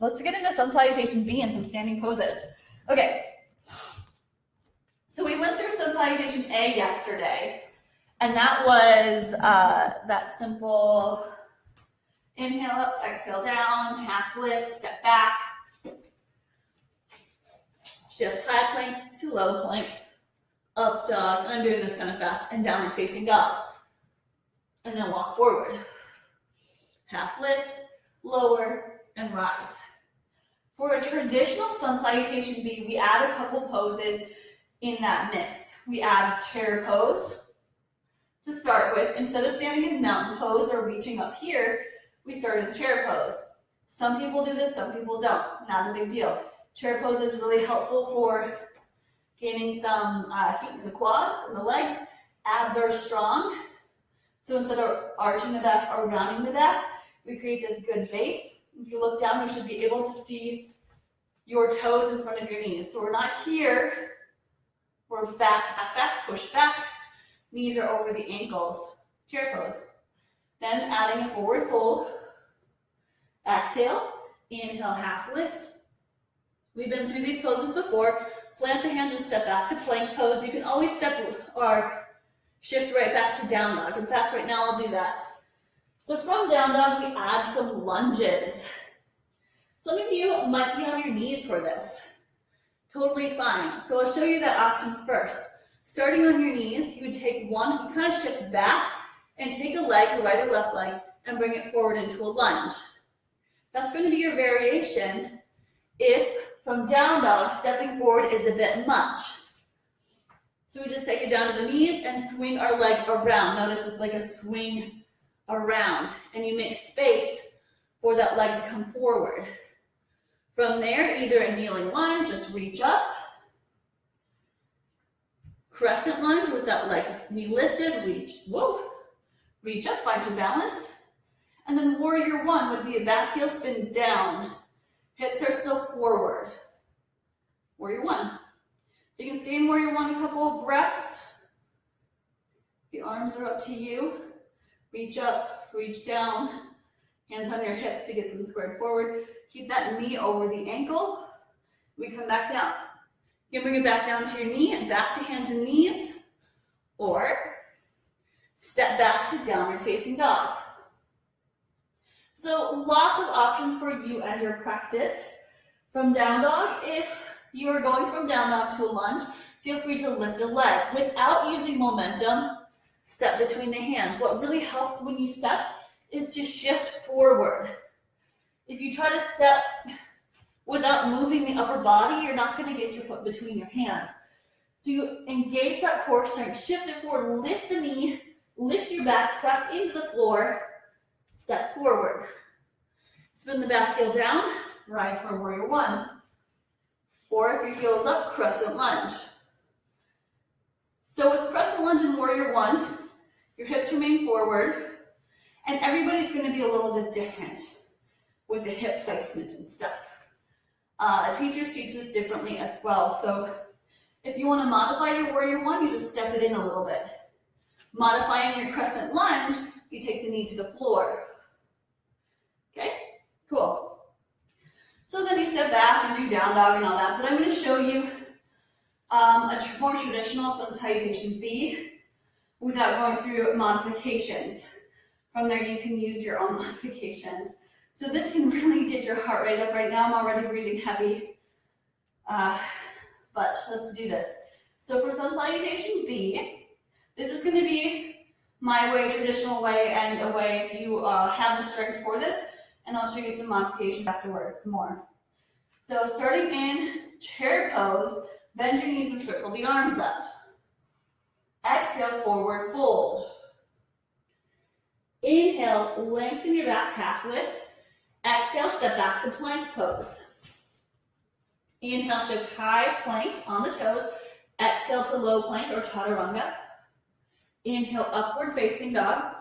Let's get into Sun Salutation B and some standing poses. Okay. So we went through Sun Salutation A yesterday, and that was that simple inhale up, exhale down, half lift, step back, shift high plank to low plank, up dog, and I'm doing this kind of fast, and downward facing dog. And then walk forward. Half lift, lower, and rise. For a traditional Sun Salutation B, we add a couple poses in that mix. We add chair pose to start with. Instead of standing in mountain pose or reaching up here, we start in chair pose. Some people do this, some people don't. Not a big deal. Chair pose is really helpful for gaining some heat in the quads and the legs. Abs are strong. So instead of arching the back or rounding the back, we create this good base. If you look down, you should be able to see your toes in front of your knees. So we're not here. We're back, back, back, push back. Knees are over the ankles. Chair pose. Then adding a forward fold. Exhale. Inhale, half lift. We've been through these poses before. Plant the hands and step back to plank pose. You can always step or shift right back to down dog. In fact, right now I'll do that. So from down dog, we add some lunges. Some of you might be on your knees for this. Totally fine. So I'll show you that option first. Starting on your knees, you would take one, you kind of shift back and take a leg, a right or left leg, and bring it forward into a lunge. That's going to be your variation if from down dog, stepping forward is a bit much. So we just take it down to the knees and swing our leg around. Notice it's like a swing around, and you make space for that leg to come forward. From there, either a kneeling lunge, just reach up. Crescent lunge with that leg, knee lifted, reach up, find your balance. And then warrior one would be a back heel spin down. Hips are still forward. Warrior one. So you can stay in warrior one a couple of breaths. The arms are up to you. Reach up, reach down. Hands on your hips to get them squared forward. Keep that knee over the ankle. We come back down. You can bring it back down to your knee and back to hands and knees. Or step back to downward facing dog. So lots of options for you and your practice. From down dog, if you are going from down dog to a lunge, feel free to lift a leg. Without using momentum, step between the hands. What really helps when you step is to shift forward. If you try to step without moving the upper body, you're not going to get your foot between your hands. So you engage that core strength, shift it forward, lift the knee, lift your back, press into the floor, step forward. Spin the back heel down, rise for warrior one. Or if your heel's up, crescent lunge. So with crescent lunge and warrior one, your hips remain forward, and everybody's going to be a little bit different with the hip placement and stuff. Teachers teach this differently as well. So if you want to modify your warrior one, you just step it in a little bit. Modifying your crescent lunge, you take the knee to the floor. Okay, cool. So then you step back and do down dog and all that, but I'm going to show you a more traditional Sun Salutation B without going through modifications. From there, you can use your own modifications. So this can really get your heart rate up right now. I'm already breathing heavy, but let's do this. So for Sun Salutation B, this is going to be my way, traditional way, and a way if you have the strength for this, and I'll show you some modifications afterwards more. So starting in chair pose, bend your knees and circle the arms up. Exhale, forward fold. Inhale, lengthen your back, half lift. Exhale, step back to plank pose. Inhale, shift high plank on the toes. Exhale to low plank or chaturanga. Inhale, upward facing dog.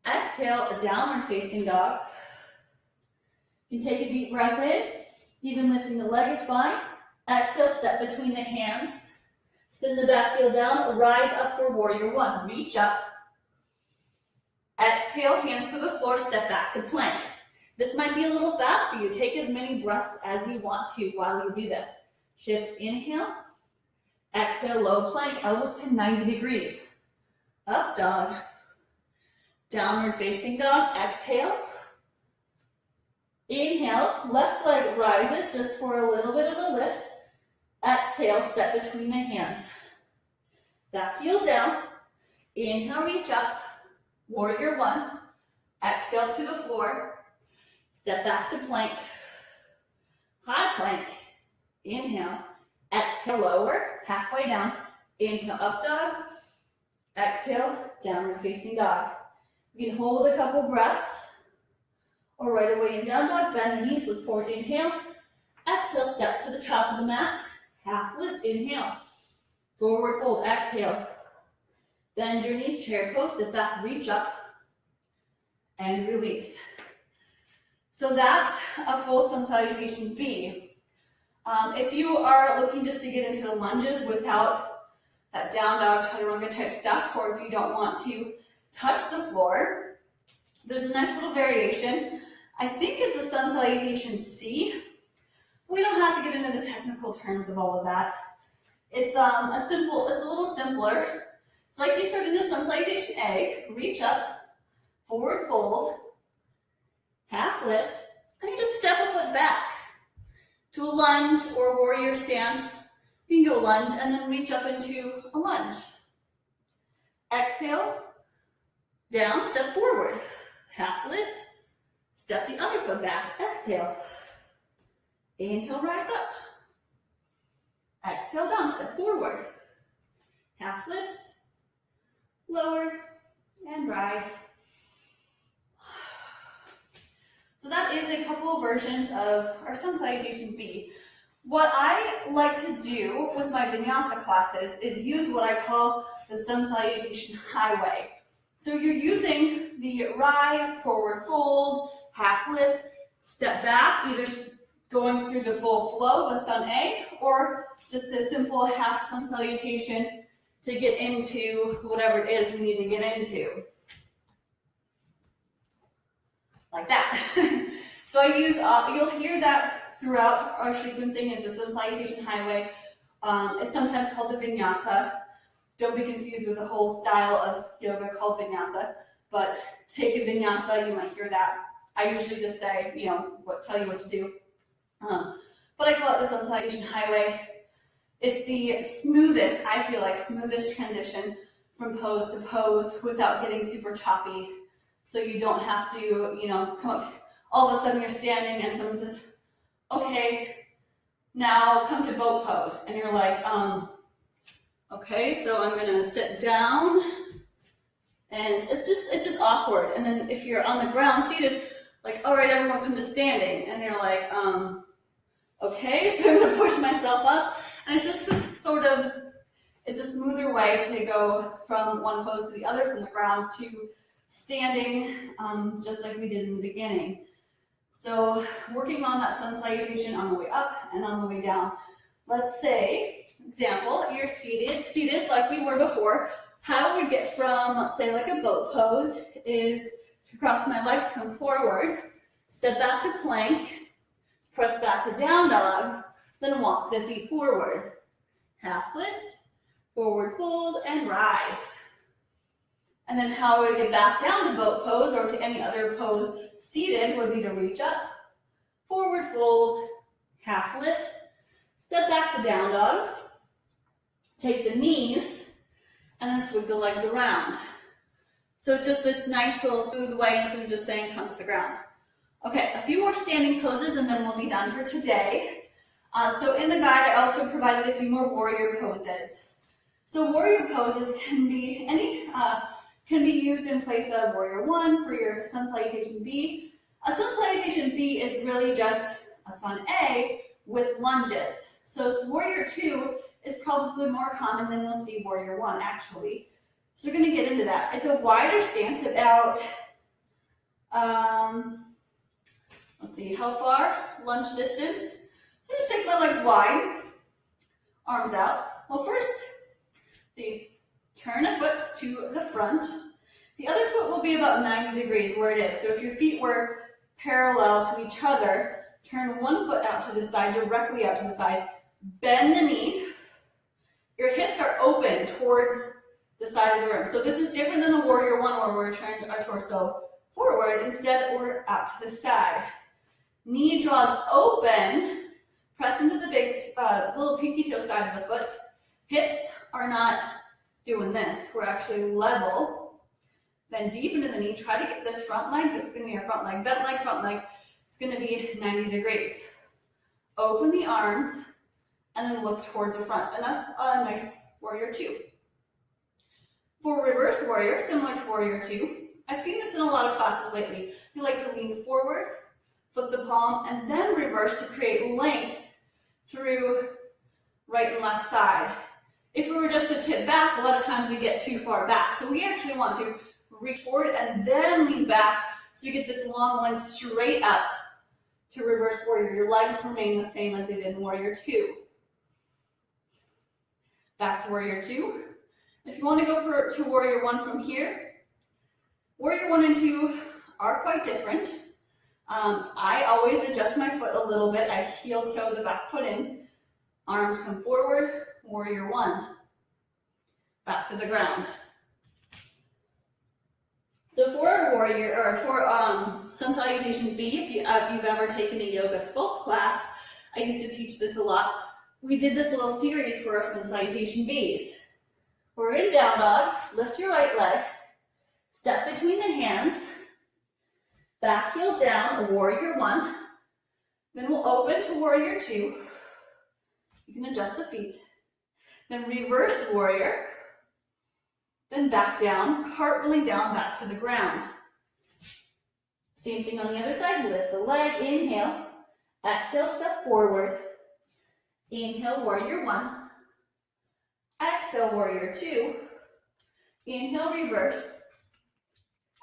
Exhale, a downward facing dog. You can take a deep breath in. Even lifting the leg is fine. Exhale, step between the hands. Spin the back heel down. Rise up for warrior one. Reach up. Exhale, hands to the floor. Step back to plank. This might be a little fast for you. Take as many breaths as you want to while you do this. Shift, inhale. Exhale, low plank, elbows to 90 degrees. Up dog. Downward facing dog, exhale. Inhale, left leg rises just for a little bit of a lift. Exhale, step between the hands. Back heel down. Inhale, reach up. Warrior one. Exhale to the floor. Step back to plank. High plank. Inhale. Exhale, lower. Halfway down. Inhale, up dog. Exhale, downward facing dog. You can hold a couple breaths. Or right away in down dog. Bend the knees, look forward, inhale. Exhale, step to the top of the mat. Half lift, inhale. Forward fold, exhale. Bend your knees, chair pose, sit back, reach up, and release. So that's a full Sun Salutation B. If you are looking just to get into the lunges without that down dog, chaturanga type stuff, or if you don't want to touch the floor, there's a nice little variation. I think it's a Sun Salutation C. We don't have to get into the technical terms of all of that. It's it's a little simpler. It's like you start in the Sun Salutation A, reach up, forward fold, half lift, and you just step a foot back to a lunge or warrior stance. You can go lunge and then reach up into a lunge. Exhale, down, step forward, half lift, step the other foot back, exhale. Inhale, rise up. Exhale, down, step forward. Half lift, lower, and rise. So that is a couple of versions of our Sun Salutation B. What I like to do with my vinyasa classes is use what I call the Sun Salutation Highway. So you're using the rise, forward fold, half lift, step back, either going through the full flow with Sun A, or just a simple half Sun Salutation to get into whatever it is we need to get into. Like that. So I use, you'll hear that throughout our sequencing is the Sun Salutation Highway. It's sometimes called the vinyasa. Don't be confused with the whole style of yoga called vinyasa, but take a vinyasa, you might hear that. I usually just say, tell you what to do. But I call it the Sun Salutation Highway. It's the smoothest, I feel like, smoothest transition from pose to pose without getting super choppy. So you don't have to, come up, all of a sudden you're standing and someone says, okay, now come to boat pose. And you're like, okay, so I'm gonna sit down. And it's just awkward. And then if you're on the ground seated, like, all right, everyone come to standing. And you're like, okay, so I'm gonna push myself up. And it's just this sort of, it's a smoother way to go from one pose to the other, from the ground to standing, just like we did in the beginning. So working on that Sun Salutation on the way up and on the way down. Let's say, example, you're seated like we were before. How we get from, let's say, like a boat pose is to cross my legs, come forward, step back to plank, press back to down dog, then walk the feet forward. Half lift, forward fold, and rise. And then how we get back down to boat pose or to any other pose seated would be to reach up, forward fold, half lift, step back to down dog, take the knees, and then swing the legs around. So it's just this nice little smooth way instead of just saying come to the ground. Okay, a few more standing poses and then we'll be done for today. So in the guide, I also provided a few more warrior poses. So warrior poses can be used in place of warrior one for your Sun Salutation B. A Sun Salutation B is really just a Sun A with lunges. So warrior two is probably more common than you'll see warrior one actually. So we're going to get into that. It's a wider stance, about, let's see, how far? Lunge distance. So just take my legs wide, arms out. Well, first, please turn a foot to the front. The other foot will be about 90 degrees where it is. So if your feet were parallel to each other. Turn one foot out to the side, directly out to the side. Bend the knee. Your hips are open towards the side of the room. So this is different than the warrior one where we're turning our torso forward. Instead, we're out to the side. Knee draws open. Press into the big little pinky toe side of the foot. Hips are not doing this. We're actually level. Then deep into the knee. Try to get this front leg. This is going to be our front leg. Bent leg, front leg. It's going to be 90 degrees. Open the arms and then look towards the front. And that's a nice warrior two. For reverse warrior, similar to warrior two, I've seen this in a lot of classes lately. You like to lean forward, flip the palm, and then reverse to create length through right and left side. If we were just to tip back, a lot of times we get too far back. So we actually want to reach forward and then lean back so you get this long length straight up to reverse warrior. Your legs remain the same as they did in warrior two. Back to warrior two. If you want to go to warrior one from here, warrior one and two are quite different. I always adjust my foot a little bit. I heel toe the back foot in. Arms come forward, warrior one. Back to the ground. So for a warrior, or for Sun Salutation B, if you've ever taken a yoga sculpt class, I used to teach this a lot. We did this little series for our Sun Salutation Bs. We're in down dog, lift your right leg, step between the hands, back heel down, warrior one. Then we'll open to warrior two. You can adjust the feet. Then reverse warrior. Then back down, cartwheeling down back to the ground. Same thing on the other side, lift the leg, inhale, exhale, step forward. Inhale, warrior one. Exhale, warrior two. Inhale, reverse.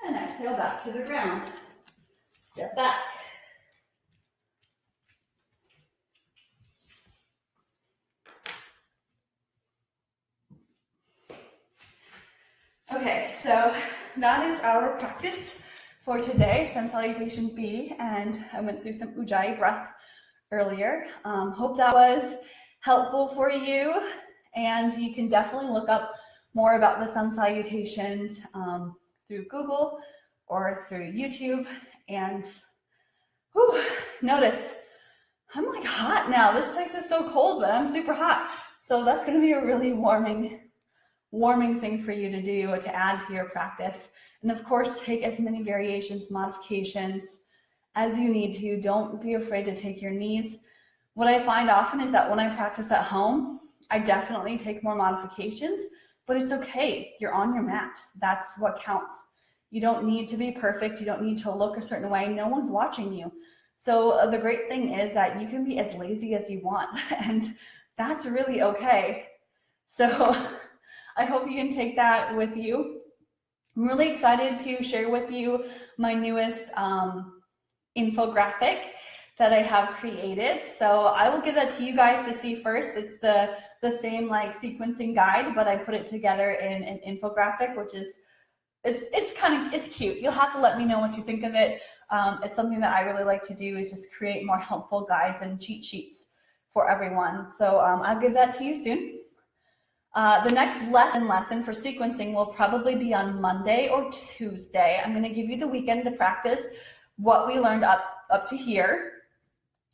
And exhale, back to the ground. Step back. Okay, so that is our practice for today, Sun Salutation B, and I went through some Ujjayi breath earlier. Hope that was helpful for you, and you can definitely look up more about the sun salutations through Google or through YouTube. And notice I'm like hot now. This place is so cold, but I'm super hot. So that's going to be a really warming thing for you to do, to add to your practice. And of course, take as many variations, modifications as you need to. Don't be afraid to take your knees. What I find often is that when I practice at home, I definitely take more modifications, but it's okay. You're on your mat. That's what counts. You don't need to be perfect. You don't need to look a certain way. No one's watching you. So the great thing is that you can be as lazy as you want, and that's really okay. So I hope you can take that with you. I'm really excited to share with you my newest infographic that I have created. So I will give that to you guys to see first. It's the same like sequencing guide, but I put it together in an infographic, which is, it's cute. You'll have to let me know what you think of it. It's something that I really like to do, is just create more helpful guides and cheat sheets for everyone. So I'll give that to you soon. The next lesson for sequencing will probably be on Monday or Tuesday. I'm going to give you the weekend to practice what we learned up to here.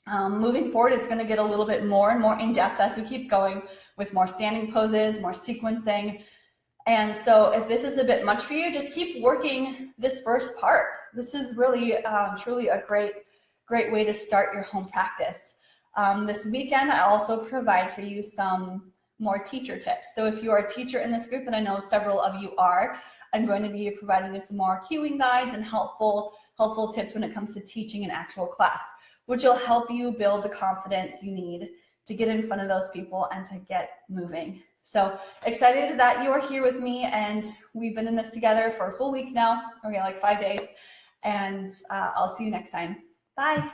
Moving forward, it's going to get a little bit more and more in-depth as we keep going with more standing poses, more sequencing. And so if this is a bit much for you, just keep working this first part. This is really, truly a great way to start your home practice. This weekend, I also provide for you some more teacher tips. So if you are a teacher in this group, and I know several of you are, I'm going to be providing you some more cueing guides and helpful tips when it comes to teaching an actual class, which will help you build the confidence you need to get in front of those people and to get moving. So excited that you are here with me, and we've been in this together for a full week now, or like 5 days, and I'll see you next time. Bye.